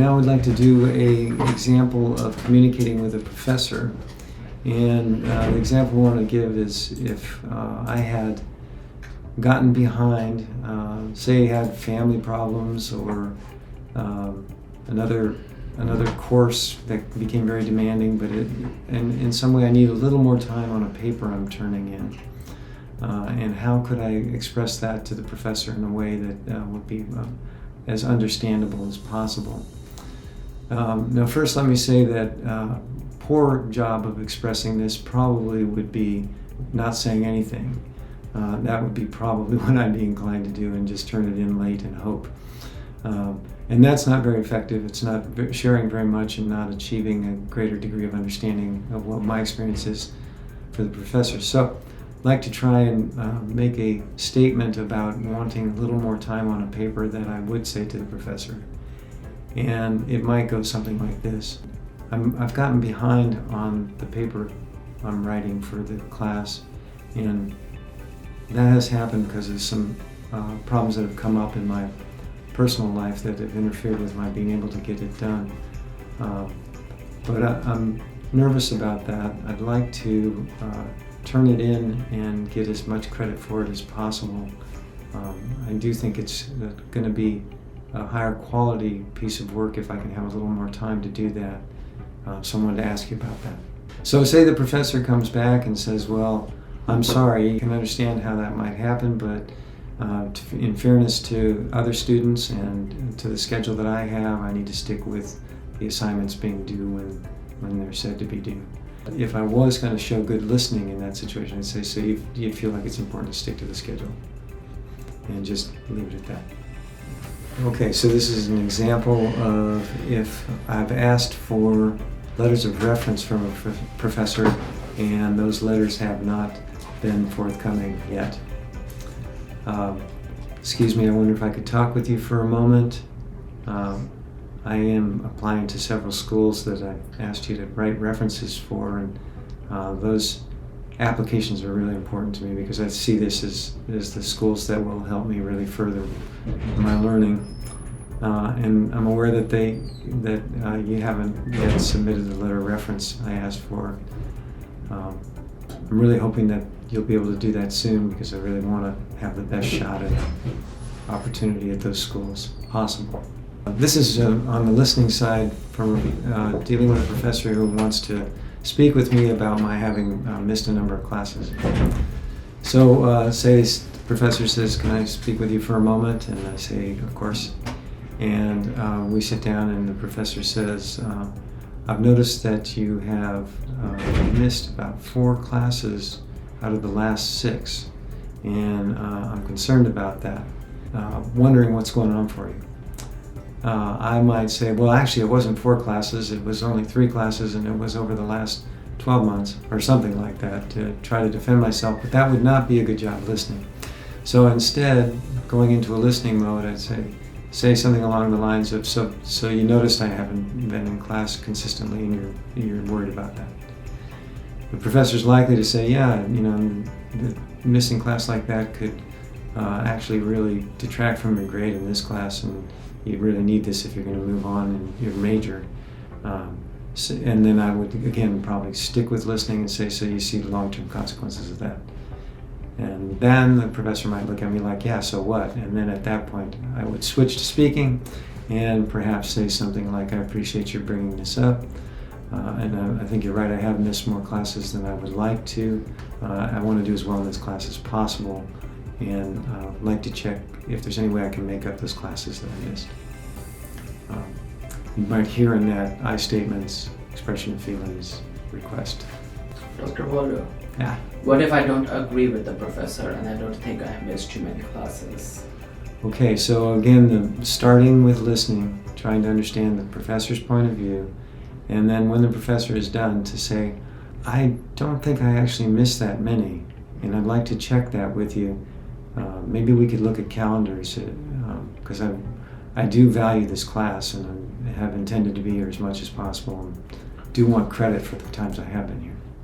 now I'd like to do an example of communicating with a professor. And the example I want to give is if I had gotten behind, say had family problems or another course that became very demanding, but in some way I need a little more time on a paper I'm turning in. And how could I express that to the professor in a way that would be as understandable as possible? Now first let me say that poor job of expressing this probably would be not saying anything. That would be probably what I'd be inclined to do and just turn it in late and hope. And that's not very effective. It's not sharing very much and not achieving a greater degree of understanding of what my experience is for the professor. So I'd like to try and make a statement about wanting a little more time on a paper that I would say to the professor. And it might go something like this. I've gotten behind on the paper I'm writing for the class, and that has happened because of some problems that have come up in my personal life that have interfered with my being able to get it done. But I'm nervous about that. I'd like to turn it in and get as much credit for it as possible. I do think it's going to be a higher quality piece of work if I can have a little more time to do that. So I wanted to ask you about that. So say the professor comes back and says, well, I'm sorry, you can understand how that might happen, but in fairness to other students and to the schedule that I have, I need to stick with the assignments being due when they're said to be due. If I was going to show good listening in that situation, I'd say, so you feel like it's important to stick to the schedule, and just leave it at that. Okay, so this is an example of if I've asked for letters of reference from a professor and those letters have not been forthcoming yet. Excuse me, I wonder if I could talk with you for a moment. I am applying to several schools that I've asked you to write references for, and those applications are really important to me because I see this as the schools that will help me really further my learning. And I'm aware that you haven't yet submitted the letter of reference I asked for. I'm really hoping that you'll be able to do that soon because I really want to have the best shot at opportunity at those schools possible. This is on the listening side from dealing with a professor who wants to speak with me about my having missed a number of classes. So say the professor says, can I speak with you for a moment? And I say, of course. And we sit down and the professor says, I've noticed that you have missed about 4 classes out of the last 6, and I'm concerned about that, wondering what's going on for you. I might say, well, actually it wasn't 4 classes, it was only 3 classes, and it was over the last 12 months, or something like that, to try to defend myself, but that would not be a good job listening. So instead, going into a listening mode, I'd say something along the lines of, so you noticed I haven't been in class consistently and you're worried about that. The professor's likely to say, yeah, the missing class like that could actually really detract from your grade in this class, and you really need this if you're going to move on in your major. And then I would, again, probably stick with listening and say, so you see the long-term consequences of that. And then the professor might look at me like, yeah, so what? And then at that point, I would switch to speaking and perhaps say something like, I appreciate your bringing this up. And I think you're right, I have missed more classes than I would like to. I want to do as well in this class as possible, and I'd like to check if there's any way I can make up those classes that I missed. You might hear in that I statements, expression of feelings, request. Dr. Waldo. Yeah. What if I don't agree with the professor and I don't think I have missed too many classes? Okay, so again, starting with listening, trying to understand the professor's point of view, and then when the professor is done to say, I don't think I actually missed that many, and I'd like to check that with you. Maybe we could look at calendars, because I do value this class and I have intended to be here as much as possible and do want credit for the times I have been here.